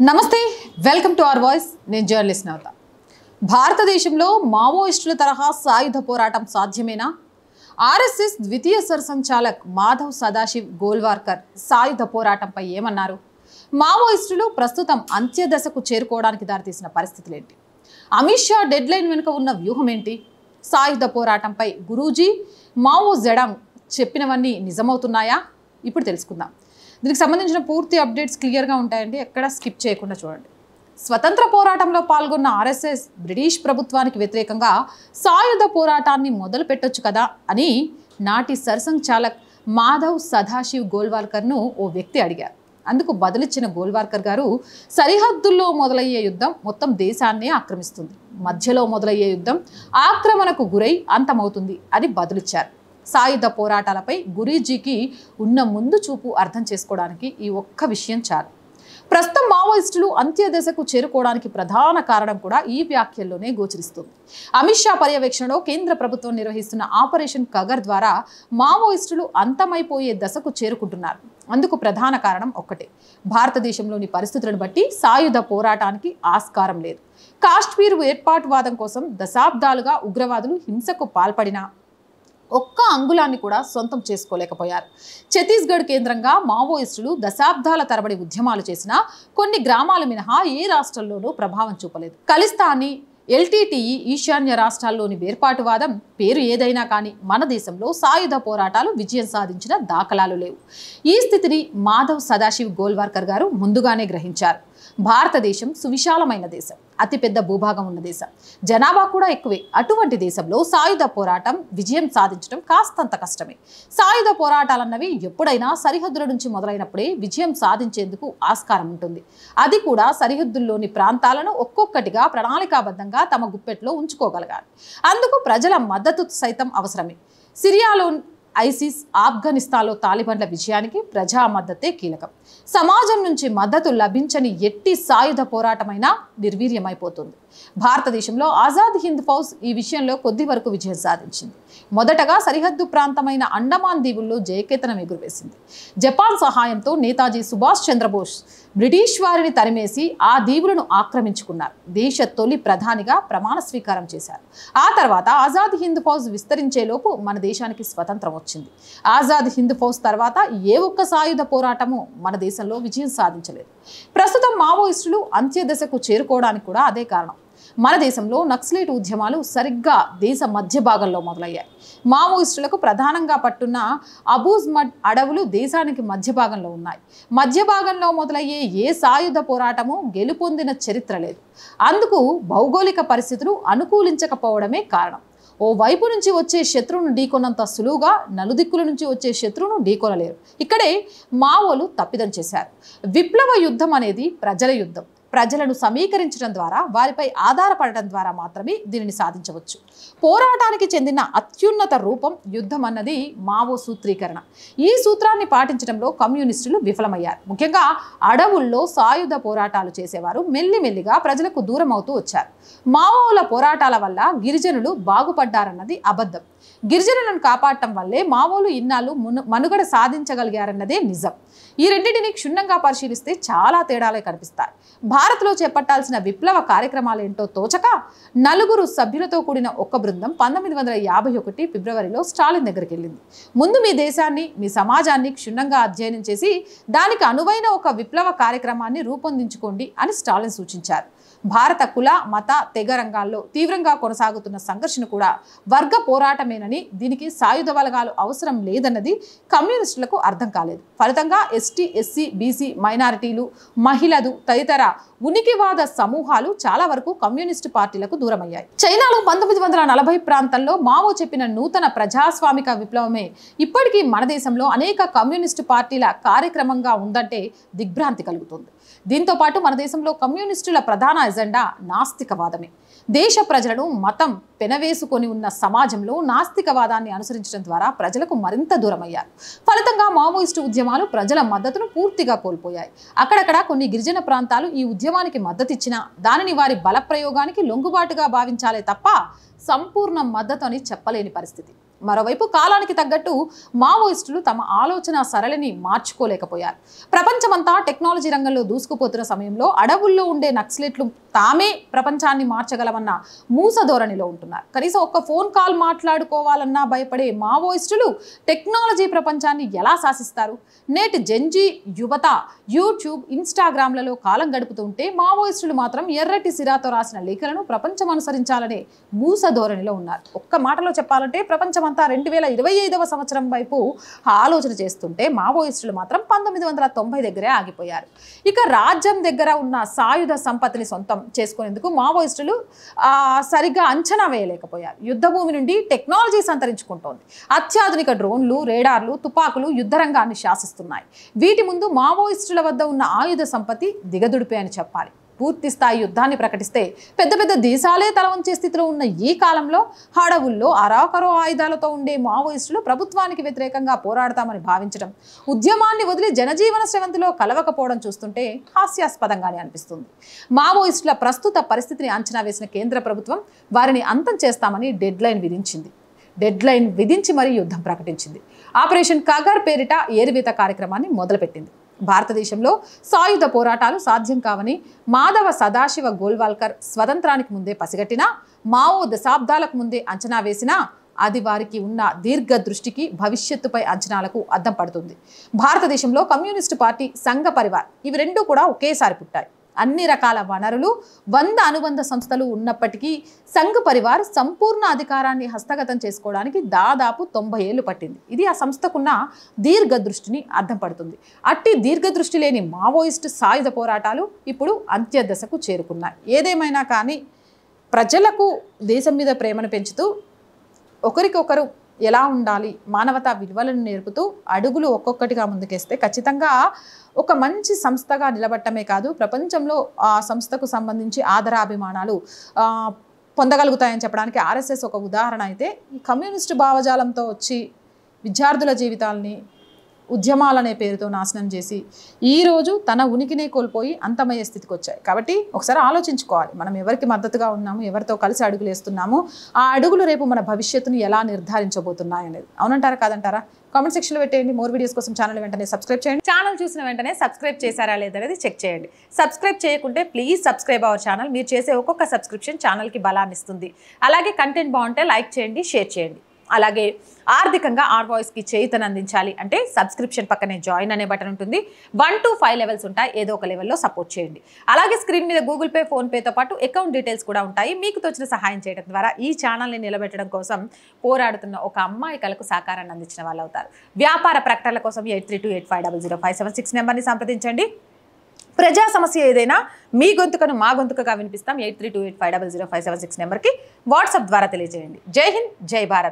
నమస్తే welcome to our voice నేను journalist నవత భారతదేశంలో మావోయిస్టుల తరహా సాయుధ పోరాటం సాధ్యమేనా ఆర్ఎస్ఎస్ ద్వితీయ సర్సంచాలక్ మాధవ్ సదాశివ్ గోల్వార్కర్ సాయుధ పోరాటంపై ఏమన్నారు మావోయిస్టులు ప్రస్తుతం అంత్యదశకు చేరుకోవడానికి దారితీసిన పరిస్థితులు ఏంటి అమిత్ షా డెడ్లైన్ వెనుక ఉన్న వ్యూహం ఏంటి సాయుధ పోరాటంపై గురూజీ మావో జెడాంగ్ చెప్పినవన్నీ నిజమవుతున్నాయా ఇప్పుడు తెలుసుకుందాం దీనికి సంబంధించిన పూర్తి అప్డేట్స్ క్లియర్గా ఉంటాయండి ఎక్కడ స్కిప్ చేయకుండా చూడండి స్వతంత్ర పోరాటంలో పాల్గొన్న ఆర్ఎస్ఎస్ బ్రిటిష్ ప్రభుత్వానికి వ్యతిరేకంగా సాయుధ పోరాటాన్ని మొదలు పెట్టొచ్చు కదా అని నాటి సర్సంఘ్ చాలక్ మాధవ్ సదాశివ్ గోల్వార్కర్ను ఓ వ్యక్తి అడిగారు అందుకు బదులిచ్చిన గోల్వార్కర్ గారు సరిహద్దుల్లో మొదలయ్యే యుద్ధం మొత్తం దేశాన్నే ఆక్రమిస్తుంది మధ్యలో మొదలయ్యే యుద్ధం ఆక్రమణకు గురై అంతమవుతుంది అని బదులిచ్చారు సాయుధ పోరాటాలపై గురూజీకి ఉన్న ముందు చూపు అర్థం చేసుకోవడానికి ఈ ఒక్క విషయం చాలు ప్రస్తుతం మావోయిస్టులు అంత్యదశకు చేరుకోవడానికి ప్రధాన కారణం కూడా ఈ వ్యాఖ్యల్లోనే గోచరిస్తుంది అమిత్ షా పర్యవేక్షణలో కేంద్ర ప్రభుత్వం నిర్వహిస్తున్న ఆపరేషన్ కగర్ ద్వారా మావోయిస్టులు అంతమైపోయే దశకు చేరుకుంటున్నారు అందుకు ప్రధాన కారణం ఒక్కటే భారతదేశంలోని పరిస్థితులను బట్టి సాయుధ పోరాటానికి ఆస్కారం లేదు కాశ్మీర్ ఏర్పాటువాదం కోసం దశాబ్దాలుగా ఉగ్రవాదులు హింసకు పాల్పడినా ఒక్క అంగుళాన్ని కూడా సొంతం చేసుకోలేకపోయారు ఛత్తీస్గఢ్ కేంద్రంగా మావోయిస్టులు దశాబ్దాల తరబడి ఉద్యమాలు చేసినా కొన్ని గ్రామాలు మినహా ఏ రాష్ట్రంలోనూ ప్రభావం చూపలేదు ఖలిస్తానీ ఎల్టీటీఈ ఈశాన్య రాష్ట్రాల్లోని వేర్పాటువాదం పేరు ఏదైనా కానీ మన దేశంలో సాయుధ పోరాటాలు విజయం సాధించిన దాఖలాలు లేవు ఈ స్థితిని మాధవ్ సదాశివ్ గోల్వార్కర్ గారు ముందుగానే గ్రహించారు భారతదేశం సువిశాలమైన దేశం అతిపెద్ద భూభాగం ఉన్న దేశం జనాభా కూడా ఎక్కువే అటువంటి దేశంలో సాయుధ పోరాటం విజయం సాధించడం కాస్తంత కష్టమే సాయుధ పోరాటాలన్నవి ఎప్పుడైనా సరిహద్దుల నుంచి మొదలైనప్పుడే విజయం సాధించేందుకు ఆస్కారం ఉంటుంది అది కూడా సరిహద్దుల్లోని ప్రాంతాలను ఒక్కొక్కటిగా ప్రణాళికాబద్ధంగా తమ గుప్పెట్లో ఉంచుకోగలగాలి అందుకు ప్రజల మద్దతు సైతం అవసరమే సిరియాలో ఐసిస్ ఆఫ్ఘనిస్తాన్లో తాలిబాన్ల విజయానికి ప్రజా మద్దతే కీలకం సమాజం నుంచి మద్దతు లభించని ఎట్టి సాయుధ పోరాటమైనా నిర్వీర్యమైపోతుంది భారతదేశంలో ఆజాద్ హింద్ ఫౌజ్ ఈ విషయంలో కొద్ది వరకు విజయం సాధించింది మొదటగా సరిహద్దు ప్రాంతమైన అండమాన్ దీవుల్లో జయకేతనం ఎగురవేసింది జపాన్ సహాయంతో నేతాజీ సుభాష్ చంద్రబోస్ బ్రిటిష్ వారిని తరిమేసి ఆ దీవులను ఆక్రమించుకున్నారు దేశ తొలి ప్రధానిగా ప్రమాణ స్వీకారం చేశారు ఆ తర్వాత ఆజాద్ హింద్ ఫౌజ్ విస్తరించేలోపు మన దేశానికి స్వతంత్రం వచ్చింది ఆజాద్ హింద్ ఫౌజ్ తర్వాత ఏ ఒక్క సాయుధ పోరాటము మన దేశంలో విజయం సాధించలేదు ప్రస్తుతం మావోయిస్టులు అంత్యదశకు చేరుకోవడానికి కూడా అదే కారణం మన దేశంలో నక్సలైట్ ఉద్యమాలు సరిగ్గా దేశ మధ్య భాగంలో మొదలయ్యాయి మావోయిస్టులకు ప్రధానంగా పట్టున్న అబూజ్మడ్ అడవులు దేశానికి మధ్య భాగంలో ఉన్నాయి మధ్య భాగంలో మొదలయ్యే ఏ సాయుధ పోరాటము గెలుపొందిన చరిత్ర లేదు అందుకు భౌగోళిక పరిస్థితులు అనుకూలించకపోవడమే కారణం ఓ వైపు నుంచి వచ్చే శత్రువును ఢీకొన్నంత సులువుగా నలుదిక్కుల నుంచి వచ్చే శత్రువును ఢీకొనలేరు ఇక్కడే మావోలు తప్పిదం చేశారు విప్లవ యుద్ధం అనేది ప్రజల యుద్ధం ప్రజలను సమీకరించడం ద్వారా వారిపై ఆధారపడటం ద్వారా మాత్రమే దీనిని సాధించవచ్చు పోరాటానికి చెందిన అత్యున్నత రూపం యుద్ధం అన్నది మావో సూత్రీకరణ ఈ సూత్రాన్ని పాటించడంలో కమ్యూనిస్టులు విఫలమయ్యారు ముఖ్యంగా అడవుల్లో సాయుధ పోరాటాలు చేసేవారు మెల్లిమెల్లిగా ప్రజలకు దూరం అవుతూ వచ్చారు మావోల పోరాటాల వల్ల గిరిజనులు బాగుపడ్డారన్నది అబద్ధం గిరిజనులను కాపాడటం వల్లే మావోలు ఇన్నాళ్ళు మనుగడ సాధించగలిగారన్నదే నిజం ఈ రెండింటిని క్షుణ్ణంగా పరిశీలిస్తే చాలా తేడాలే కనిపిస్తాయి భారత్లో చేపట్టాల్సిన విప్లవ కార్యక్రమాలు ఏంటో తోచక నలుగురు సభ్యులతో కూడిన ఒక బృందం 1951 ఫిబ్రవరిలో స్టాలిన్ దగ్గరికి వెళ్ళింది ముందు మీ దేశాన్ని మీ సమాజాన్ని క్షుణ్ణంగా అధ్యయనం చేసి దానికి అనువైన ఒక విప్లవ కార్యక్రమాన్ని రూపొందించుకోండి అని స్టాలిన్ సూచించారు భారత కుల మత తెగ రంగాల్లో తీవ్రంగా కొనసాగుతున్న సంఘర్షణ కూడా వర్గ పోరాటమేనని దీనికి సాయుధ బలగాలు అవసరం లేదన్నది కమ్యూనిస్టులకు అర్థం కాలేదు ఫలితంగా ఎస్టీ ఎస్సీ బీసీ మైనారిటీలు మహిళలు తదితర ఉనికివాద సమూహాలు చాలా వరకు కమ్యూనిస్టు పార్టీలకు దూరమయ్యాయి చైనాలో 1940 ప్రాంతంలో మావో చెప్పిన నూతన ప్రజాస్వామిక విప్లవమే ఇప్పటికీ మన దేశంలో అనేక కమ్యూనిస్టు పార్టీల కార్యక్రమంగా ఉందంటే దిగ్భ్రాంతి కలుగుతుంది దీంతో పాటు మన దేశంలో కమ్యూనిస్టుల ప్రధాన ఎజెండా నాస్తికవాదమే దేశ ప్రజలను మతం పెనవేసుకొని ఉన్న సమాజంలో నాస్తికవాదాన్ని అనుసరించడం ద్వారా ప్రజలకు మరింత దూరమయ్యారు ఫలితంగా మావోయిస్టు ఉద్యమాలు ప్రజల మద్దతును పూర్తిగా కోల్పోయాయి అక్కడక్కడ కొన్ని గిరిజన ప్రాంతాలు ఈ ఉద్యమానికి మద్దతిచ్చినా దానిని వారి బలప్రయోగానికి లొంగుబాటుగా భావించాలే తప్ప సంపూర్ణ మద్దతు అని చెప్పలేని పరిస్థితి మరోవైపు కాలానికి తగ్గట్టు మావోయిస్టులు తమ ఆలోచన సరళిని మార్చుకోలేకపోయారు. ప్రపంచమంతా టెక్నాలజీ రంగంలో దూసుకుపోతున్న సమయంలో అడవుల్లో ఉండే నక్సలైట్లు తామే ప్రపంచాన్ని మార్చగలమన్న మూస ధోరణిలో ఉంటున్నారు. కనీసం ఒక్క ఫోన్ కాల్ మాట్లాడుకోవాలన్నా భయపడే మావోయిస్టులు టెక్నాలజీ ప్రపంచాన్ని ఎలా శాసిస్తారు? నేటి జెన్జీ యువత యూట్యూబ్, ఇన్స్టాగ్రామ్లలో కాలం గడుపుతుంటే మావోయిస్టులు మాత్రం ఎర్రటి సిరాతో రాసిన లేఖలను ప్రపంచం అనుసరించాలనే మూస ధోరణిలో ఉన్నారు. ఒక్క మాటలో చెప్పాలంటే ప్రపంచమంతా 2025వ సంవత్సరం వైపు ఆలోచన చేస్తుంటే మావోయిస్టులు మాత్రం 1990 దగ్గరే ఆగిపోయారు. ఇక రాజ్యం దగ్గర ఉన్న సాయుధ సంపత్తిని సొంతం చేసుకునేందుకు మావోయిస్టులు సరిగ్గా అంచనా వేయలేకపోయారు. యుద్ధ భూమి నుండి టెక్నాలజీ సంతరించుకుంటోంది. అత్యాధునిక డ్రోన్లు, రేడార్లు, తుపాకులు యుద్ధ రంగాన్ని శాసిస్తున్నాయి. వీటి ముందు మావోయిస్టుల వద్ద ఉన్న ఆయుధ సంపత్తి దిగదుడిపే అని చెప్పాలి. పూర్తి స్థాయి యుద్ధాన్ని ప్రకటిస్తే పెద్ద పెద్ద దేశాలే తల వంచే స్థితిలో ఉన్న ఈ కాలంలో అడవుల్లో అరాకరో ఆయుధాలతో ఉండే మావోయిస్టులు ప్రభుత్వానికి వ్యతిరేకంగా పోరాడతామని భావించడం, ఉద్యమాన్ని వదిలి జనజీవన స్రవంతిలో కలవకపోవడం చూస్తుంటే హాస్యాస్పదంగానే అనిపిస్తుంది. మావోయిస్టుల ప్రస్తుత పరిస్థితిని అంచనా వేసిన కేంద్ర ప్రభుత్వం వారిని అంతం చేస్తామని డెడ్ లైన్ విధించి మరీ యుద్ధం ప్రకటించింది. ఆపరేషన్ కగర్ పేరిట ఏరువేత కార్యక్రమాన్ని మొదలుపెట్టింది. భారతదేశంలో సాయుధ పోరాటాలు సాధ్యం కావని మాధవ సదాశివ గోల్వాల్కర్ స్వతంత్రానికి ముందే పసిగట్టినా, మావో దశాబ్దాలకు ముందే అంచనా వేసినా అది వారికి ఉన్న దీర్ఘ దృష్టికి, భవిష్యత్తుపై అంచనాలకు అద్దం పడుతుంది. భారతదేశంలో కమ్యూనిస్టు పార్టీ, సంఘ పరివార్ ఇవి రెండూ కూడా ఒకేసారి పుట్టాయి. అన్ని రకాల వనరులు, 100 అనుబంధ సంస్థలు ఉన్నప్పటికీ సంఘ పరివార్ సంపూర్ణ అధికారాన్ని హస్తగతం చేసుకోవడానికి దాదాపు 90 ఏళ్లు పట్టింది. ఇది ఆ సంస్థకున్న దీర్ఘ దృష్టిని అర్థం పడుతుంది. అట్టి దీర్ఘ దృష్టి లేని మావోయిస్టు సాయుధ పోరాటాలు ఇప్పుడు అంత్యదశకు చేరుకున్నాయి. ఏదేమైనా కానీ ప్రజలకు దేశం మీద ప్రేమను పెంచుతూ ఒకరికొకరు ఎలా ఉండాలి, మానవతా విలువలను నేర్పుతూ అడుగులు ఒక్కొక్కటిగా ముందుకేస్తే ఖచ్చితంగా ఒక మంచి సంస్థగా నిలబట్టమే కాదు, ప్రపంచంలో ఆ సంస్థకు సంబంధించి ఆదరాభిమానాలు పొందగలుగుతాయని చెప్పడానికి ఆర్ఎస్ఎస్ ఒక ఉదాహరణ అయితే, ఈ కమ్యూనిస్టు భావజాలంతో వచ్చి విద్యార్థుల జీవితాలని ఉద్యమాలనే పేరుతో నాశనం చేసి ఈరోజు తన ఉనికినే కోల్పోయి అంతమయ్యే స్థితికి వచ్చాయి. కాబట్టి ఒకసారి ఆలోచించుకోవాలి, మనం ఎవరికి మద్దతుగా ఉన్నాము, ఎవరితో కలిసి అడుగులు వేస్తున్నాము, ఆ అడుగులు రేపు మన భవిష్యత్తును ఎలా నిర్ధారించబోతున్నాయి అనేది. అవునంటారా కాదంటారా? కామెంట్ సెక్షన్లో పెట్టేయండి. మోర్ వీడియోస్ కోసం ఛానల్ వెంటనే సబ్స్క్రైబ్ చేయండి. ఛానల్ చూసిన వెంటనే సబ్స్క్రైబ్ చేశారా లేదనేది చెక్ చేయండి. సబ్స్క్రైబ్ చేయకుంటే ప్లీజ్ సబ్స్క్రైబ్ అవర్ ఛానల్. మీరు చేసే ఒక్కొక్క సబ్స్క్రిప్షన్ ఛానల్కి బలాన్ని ఇస్తుంది. అలాగే కంటెంట్ బాగుంటే లైక్ చేయండి, షేర్ చేయండి. అలాగే ఆర్థికంగా ఆర్ వాయిస్కి చేయుతను అందించాలి అంటే సబ్స్క్రిప్షన్ పక్కనే జాయిన్ అనే బటన్ ఉంటుంది. 1 to 5 లెవెల్స్ ఉంటాయి. ఏదో ఒక లెవెల్లో సపోర్ట్ చేయండి. అలాగే స్క్రీన్ మీద గూగుల్ పే, ఫోన్పేతో పాటు అకౌంట్ డీటెయిల్స్ కూడా ఉంటాయి. మీకు తోచిన సహాయం చేయడం ద్వారా ఈ ఛానల్ని నిలబెట్టడం కోసం పోరాడుతున్న ఒక అమ్మాయి కళకు సహకారాన్ని అందించిన వాళ్ళు అవుతారు. వ్యాపార ప్రకటనల కోసం 8328500576 నెంబర్ని సంప్రదించండి. ప్రజా సమస్య ఏదైనా మీ గొంతుకను మా గొంతుకగా వినిపిస్తాం. 8328500576 నెంబర్కి వాట్సాప్ ద్వారా తెలియజేయండి. జై హింద్, జై భారత్.